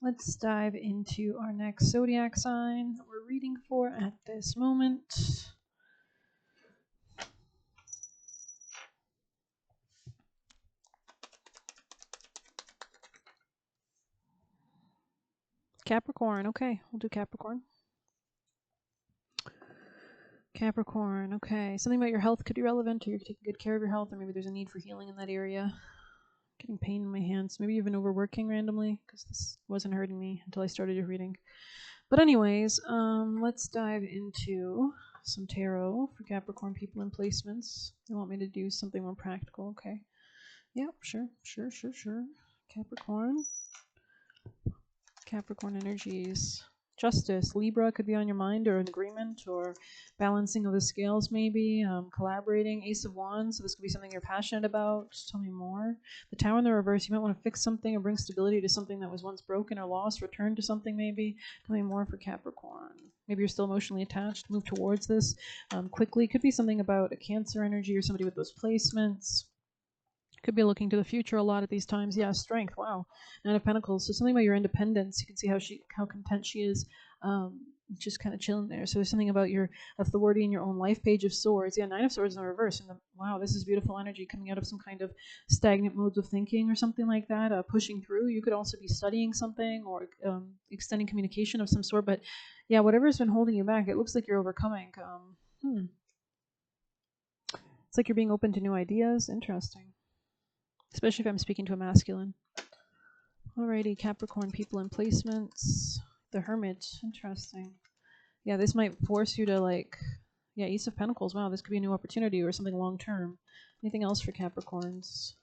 Let's dive into our next zodiac sign that we're reading for at this moment. Capricorn. Okay, we'll do Capricorn. Capricorn. Okay, something about your health could be relevant, or you're taking good care of your health, or maybe there's a need for healing in that area. Getting pain in my hands. Maybe you've been overworking randomly, because this wasn't hurting me until I started your reading. But anyways, let's dive into some tarot for Capricorn people and placements. They want me to do something more practical. Okay. Yeah, sure. Capricorn energies. Justice. Libra could be on your mind, or an agreement, or balancing of the scales maybe. Collaborating. Ace of Wands. So this could be something you're passionate about. Just tell me more. The Tower in the reverse. You might want to fix something or bring stability to something that was once broken or lost. Return to something maybe. Tell me more for Capricorn. Maybe you're still emotionally attached. Move towards this quickly. Could be something about a Cancer energy or somebody with those placements. Could be looking to the future a lot at these times. Yeah, strength. Wow. Nine of Pentacles. So something about your independence. You can see how content she is, just kind of chilling there. So there's something about your authority in your own life. Page of Swords. Yeah, Nine of Swords in the reverse. And wow, this is beautiful energy coming out of some kind of stagnant modes of thinking or something like that. Pushing through. You could also be studying something or extending communication of some sort. But yeah, whatever's been holding you back, it looks like you're overcoming. It's like you're being open to new ideas. Interesting. Especially if I'm speaking to a masculine. Alrighty, Capricorn people in placements. The Hermit, interesting. Yeah, this might force you to Ace of Pentacles. Wow, this could be a new opportunity or something long term. Anything else for Capricorns?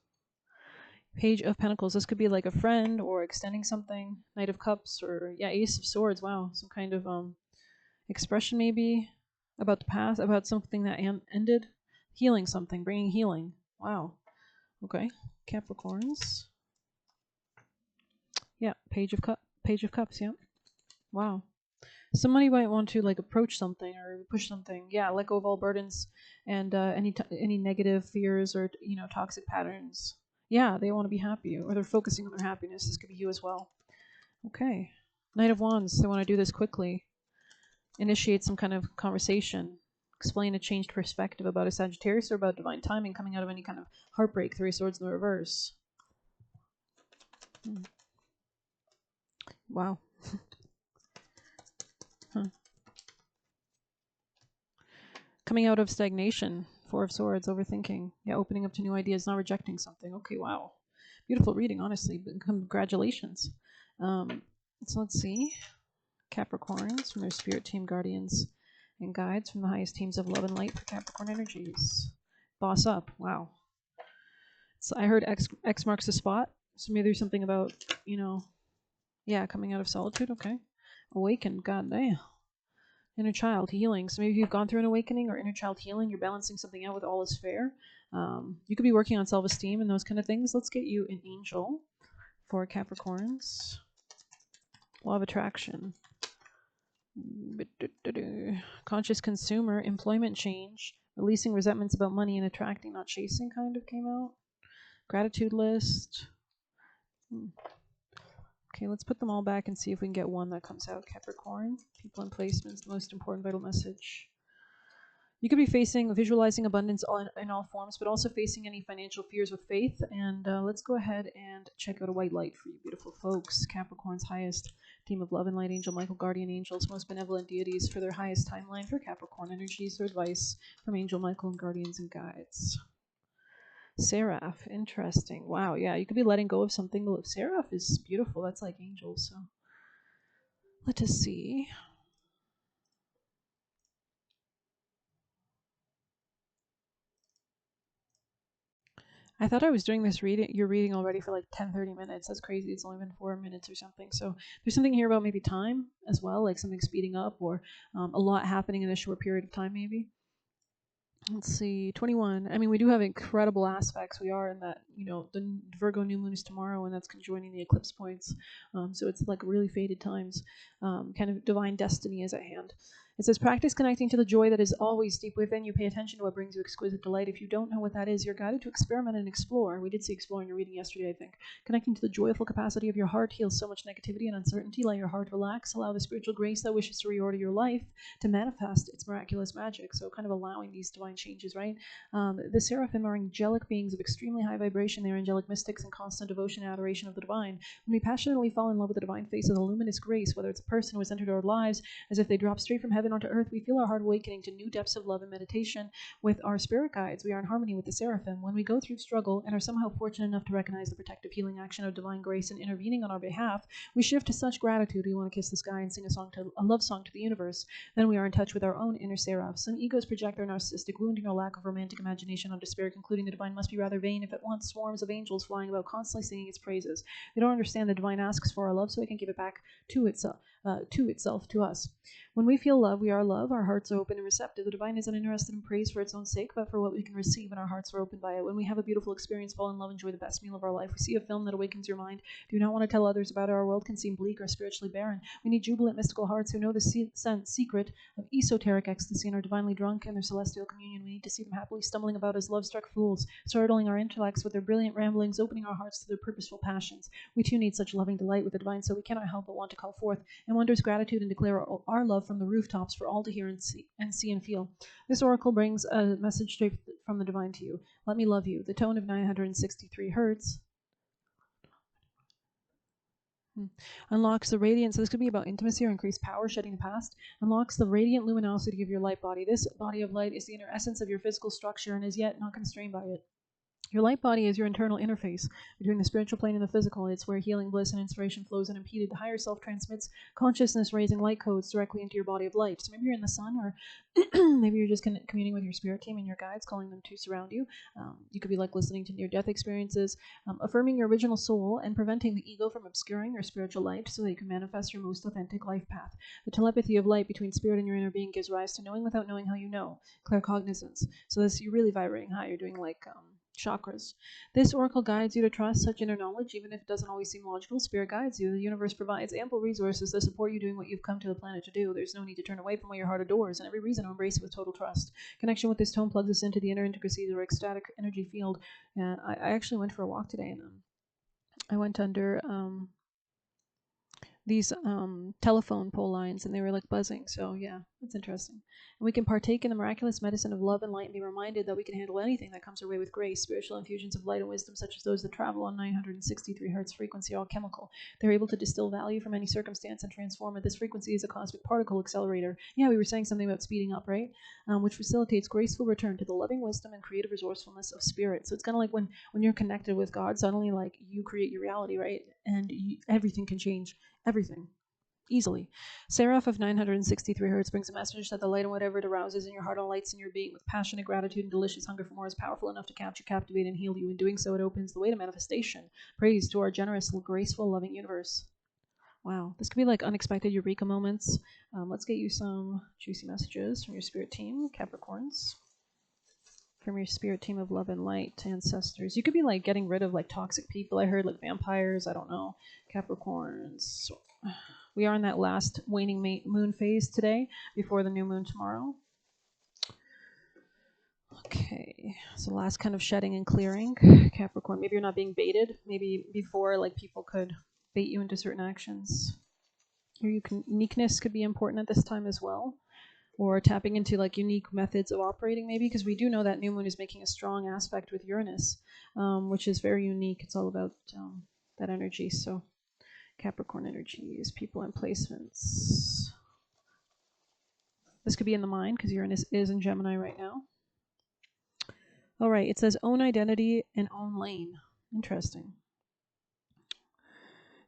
Page of Pentacles. This could be like a friend or extending something. Knight of Cups or Ace of Swords. Wow, some kind of expression maybe about the past, about something that ended. Healing something, bringing healing. Wow. Okay. Capricorns. Yeah, Page of Cups, yeah. Wow. Somebody might want to approach something or push something. Yeah, let go of all burdens and any negative fears or toxic patterns. Yeah, they want to be happy or they're focusing on their happiness. This could be you as well. Okay. Knight of Wands, they want to do this quickly. Initiate some kind of conversation. Explain a changed perspective about a Sagittarius or about divine timing coming out of any kind of heartbreak. Three Swords in the reverse. Wow. Coming out of stagnation. Four of Swords, overthinking. Yeah, opening up to new ideas, not rejecting something. Okay, wow. Beautiful reading, honestly. Congratulations. So let's see. Capricorns from their spirit team, guardians, and guides from the highest teams of love and light for Capricorn energies. Boss up. Wow. So I heard X marks the spot. So maybe there's something about, coming out of solitude. Okay. Awaken. God damn. Inner child healing. So maybe you've gone through an awakening or inner child healing. You're balancing something out with all is fair. You could be working on self-esteem and those kind of things. Let's get you an angel for Capricorns. Law of attraction. Conscious consumer. Employment change. Releasing resentments about money and attracting, not chasing kind of came out. Gratitude list. Okay, let's put them all back and see if we can get one that comes out. Capricorn, people in placements, the most important vital message. You could be visualizing abundance in all forms, but also facing any financial fears with faith. And let's go ahead and check out a white light for you, beautiful folks. Capricorn's highest team of love and light angel, Michael, guardian angels, most benevolent deities for their highest timeline for Capricorn energies or advice from Angel Michael and guardians and guides. Seraph, interesting. Wow, yeah, you could be letting go of something. Seraph is beautiful. That's like angels. So let us see. I thought I was doing this your reading already for like 10-30 minutes. That's crazy. It's only been 4 minutes or something. So there's something here about maybe time as well, like something speeding up or a lot happening in a short period of time maybe. Let's see, 21. I mean, we do have incredible aspects. We are in that, the Virgo new moon is tomorrow, and that's conjoining the eclipse points. So it's like really faded times. Kind of divine destiny is at hand. It says, practice connecting to the joy that is always deep within you. Pay attention to what brings you exquisite delight. If you don't know what that is, you're guided to experiment and explore. We did see explore in your reading yesterday, I think. Connecting to the joyful capacity of your heart heals so much negativity and uncertainty. Let your heart relax. Allow the spiritual grace that wishes to reorder your life to manifest its miraculous magic. So kind of allowing these divine changes, right? The seraphim are angelic beings of extremely high vibration. They are angelic mystics in constant devotion and adoration of the divine. When we passionately fall in love with the divine face of the luminous grace, whether it's a person who has entered our lives as if they dropped straight from heaven onto earth, we feel our heart awakening to new depths of love and meditation with our spirit guides. We are in harmony with the seraphim. When we go through struggle and are somehow fortunate enough to recognize the protective healing action of divine grace and intervening on our behalf, we shift to such gratitude we want to kiss the sky and sing a love song to the universe. Then we are in touch with our own inner seraph. Some egos project their narcissistic wounding or lack of romantic imagination onto spirit, concluding the divine must be rather vain if it wants swarms of angels flying about constantly singing its praises. They don't understand the divine asks for our love so it can give it back to itself, to us. When we feel love, we are love. Our hearts are open and receptive. The divine isn't interested in praise for its own sake, but for what we can receive, and our hearts are open by it. When we have a beautiful experience, fall in love, enjoy the best meal of our life, we see a film that awakens your mind, do not want to tell others about it. Our world can seem bleak or spiritually barren. We need jubilant, mystical hearts who know the secret of esoteric ecstasy and are divinely drunk in their celestial communion. We need to see them happily stumbling about as love-struck fools, startling our intellects with their brilliant ramblings, opening our hearts to their purposeful passions. We too need such loving delight with the divine, so we cannot help but want to call forth in wondrous gratitude and declare our love from the rooftops for all to hear and see and feel. This oracle brings a message straight from the divine to you. Let me love you. The tone of 963 hertz unlocks the radiance. So this could be about intimacy or increased power, shedding the past. Unlocks the radiant luminosity of your light body. This body of light is the inner essence of your physical structure and is yet not constrained by it. Your light body is your internal interface between the spiritual plane and the physical. It's where healing, bliss, and inspiration flows unimpeded. The higher self transmits consciousness-raising light codes directly into your body of light. So maybe you're in the sun, or maybe you're just communing with your spirit team and your guides, calling them to surround you. You could be like listening to near-death experiences, affirming your original soul and preventing the ego from obscuring your spiritual light so that you can manifest your most authentic life path. The telepathy of light between spirit and your inner being gives rise to knowing without knowing how you know, claircognizance. So this, you're really vibrating high. You're doing like chakras. This oracle guides you to trust such inner knowledge, even if it doesn't always seem logical. Spirit guides you. The universe provides ample resources to support you doing what you've come to the planet to do. There's no need to turn away from what your heart adores, and every reason to embrace it with total trust. Connection with this tone plugs us into the inner intricacies of our ecstatic energy field. I actually went for a walk today, and I went under these telephone pole lines, and they were like buzzing. So yeah, that's interesting. And we can partake in the miraculous medicine of love and light and be reminded that we can handle anything that comes our way with grace. Spiritual infusions of light and wisdom, such as those that travel on 963 hertz frequency, are all chemical. They're able to distill value from any circumstance and transform it. This frequency is a cosmic particle accelerator. Yeah, we were saying something about speeding up, right? Which facilitates graceful return to the loving wisdom and creative resourcefulness of spirit. So it's kind of like when you're connected with God, suddenly like you create your reality, right? And everything can change. Everything. Easily. Seraph of 963 hertz brings a message that the light and whatever it arouses in your heart and lights in your being with passionate gratitude and delicious hunger for more is powerful enough to capture, captivate, and heal you. In doing so, it opens the way to manifestation. Praise to our generous, graceful, loving universe. Wow. This could be like unexpected eureka moments. Let's get you some juicy messages from your spirit team, Capricorns. From your spirit team of love and light, ancestors. You could be like getting rid of like toxic people. I heard like vampires. I don't know. Capricorns. We are in that last waning moon phase today before the new moon tomorrow. Okay, so last kind of shedding and clearing. Capricorn, maybe you're not being baited. Maybe before like people could bait you into certain actions. Your uniqueness could be important at this time as well. Or tapping into like unique methods of operating maybe, because we do know that new moon is making a strong aspect with Uranus, which is very unique. It's all about that energy. So Capricorn energies, people and placements. This could be in the mind because Uranus is in Gemini right now. All right, it says own identity and own lane. Interesting.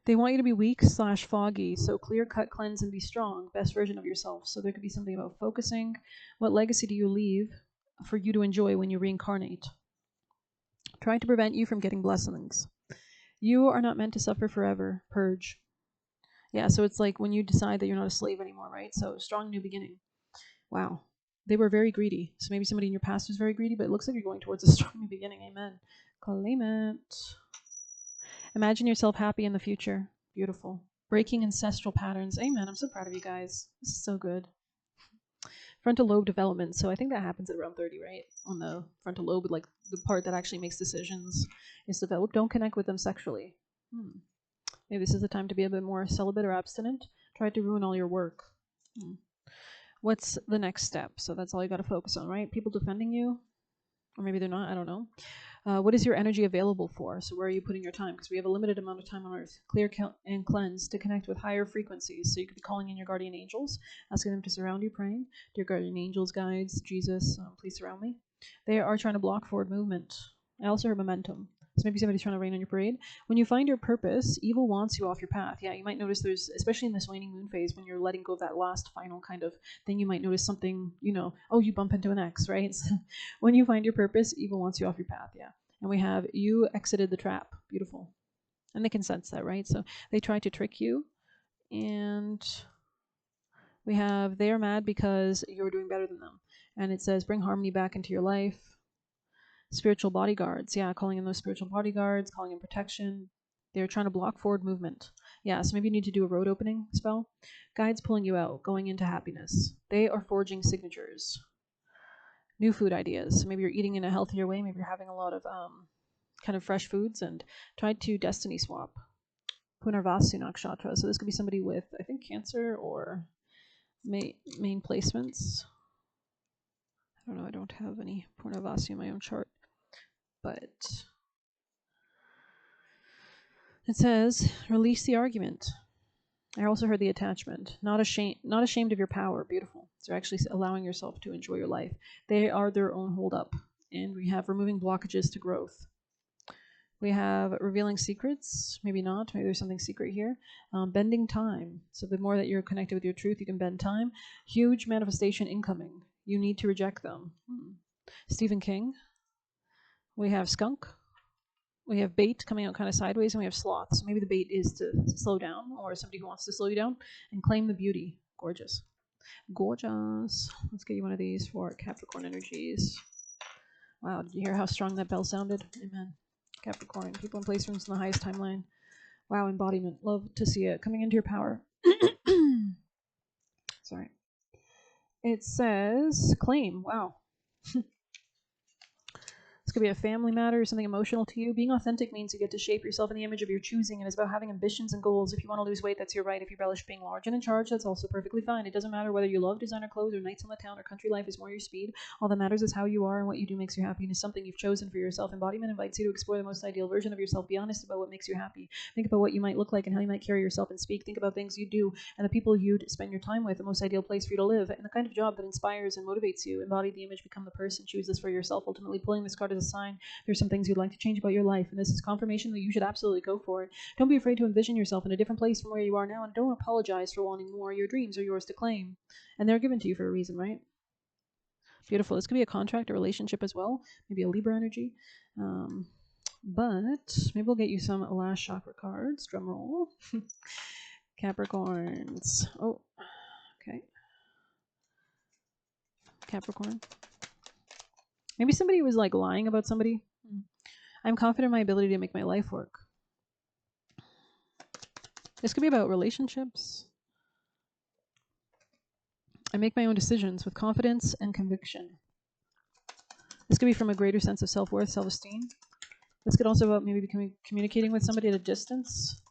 They want you to be weak/foggy, so clear, cut, cleanse, and be strong. Best version of yourself. So there could be something about focusing. What legacy do you leave for you to enjoy when you reincarnate? Trying to prevent you from getting blessings. You are not meant to suffer forever. Purge. Yeah, so it's like when you decide that you're not a slave anymore, right? So strong new beginning. Wow. They were very greedy. So maybe somebody in your past was very greedy, but it looks like you're going towards a strong new beginning. Amen. Claim it. Imagine yourself happy in the future. Beautiful. Breaking ancestral patterns. Amen. I'm so proud of you guys. This is so good. Frontal lobe development. So I think that happens at around 30, right? On the frontal lobe, like the part that actually makes decisions is developed. Don't connect with them sexually. Maybe this is the time to be a bit more celibate or abstinent. Try to ruin all your work. What's the next step? So that's all you got to focus on, right? People defending you, or maybe they're not. I don't know. What is your energy available for? So where are you putting your time? Because we have a limited amount of time on Earth. Clear and cleanse to connect with higher frequencies. So you could be calling in your guardian angels, asking them to surround you, praying. Dear guardian angels, guides, Jesus, please surround me. They are trying to block forward movement. I also heard momentum. So maybe somebody's trying to rain on your parade. When you find your purpose, evil wants you off your path. Yeah, you might notice there's, especially in this waning moon phase, when you're letting go of that last final kind of thing, you might notice something, oh, you bump into an ex, right? So when you find your purpose, evil wants you off your path, yeah. And we have, you exited the trap. Beautiful. And they can sense that, right? So they try to trick you. And we have, they are mad because you're doing better than them. And it says, bring harmony back into your life. Spiritual bodyguards. Yeah, calling in those spiritual bodyguards, calling in protection. They're trying to block forward movement. Yeah, so maybe you need to do a road opening spell. Guides pulling you out, going into happiness. They are forging signatures. New food ideas. So maybe you're eating in a healthier way. Maybe you're having a lot of kind of fresh foods, and try to destiny swap. Punarvasu Nakshatra. So this could be somebody with, I think, Cancer or main placements. I don't know. I don't have any Punarvasu in my own chart. But it says, release the argument. I also heard the attachment. Not ashamed of your power. Beautiful. So actually allowing yourself to enjoy your life. They are their own hold up. And we have removing blockages to growth. We have revealing secrets. Maybe not. Maybe there's something secret here. Bending time. So the more that you're connected with your truth, you can bend time. Huge manifestation incoming. You need to reject them. Stephen King. We have skunk. We have bait coming out kind of sideways, and we have sloth. So maybe the bait is to slow down, or somebody who wants to slow you down and claim the beauty. Gorgeous. Gorgeous. Let's get you one of these for Capricorn energies. Wow, did you hear how strong that bell sounded? Amen. Capricorn, people in place rooms in the highest timeline. Wow, embodiment. Love to see it. Coming into your power. Sorry. It says claim. Wow. This could be a family matter or something emotional to you. Being authentic means you get to shape yourself in the image of your choosing, and it's about having ambitions and goals. If you want to lose weight, that's your right. If you relish being large and in charge, that's also perfectly fine. It doesn't matter whether you love designer clothes or nights on the town or country life is more your speed. All that matters is how you are, and what you do makes you happy, and is something you've chosen for yourself. Embodiment invites you to explore the most ideal version of yourself. Be honest about what makes you happy. Think about what you might look like and how you might carry yourself and speak. Think about things you do and the people you'd spend your time with, the most ideal place for you to live, and the kind of job that inspires and motivates you. Embody the image, become the person. Choose this for yourself. Ultimately, pulling this card as a sign there's some things you'd like to change about your life, and this is confirmation that you should absolutely go for it. Don't be afraid to envision yourself in a different place from where you are now, and don't apologize for wanting more. Your dreams are yours to claim, and they're given to you for a reason, right? Beautiful. This could be a contract, a relationship as well, maybe a Libra energy. But maybe we'll get you some last chakra cards. Drum roll. Capricorns. Oh, okay. Capricorn. Maybe somebody was like lying about somebody. I'm confident in my ability to make my life work. This could be about relationships. I make my own decisions with confidence and conviction. This could be from a greater sense of self-worth, self-esteem. This could also be about maybe communicating with somebody at a distance.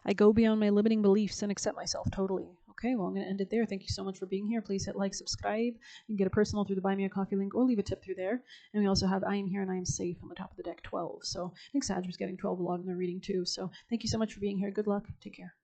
I go beyond my limiting beliefs and accept myself totally. Okay, well, I'm going to end it there. Thank you so much for being here. Please hit like, subscribe. You can get a personal through the Buy Me a Coffee link or leave a tip through there. And we also have I Am Here and I Am Safe on the top of the deck, 12. So I think Sag was getting 12 a lot in their reading too. So thank you so much for being here. Good luck. Take care.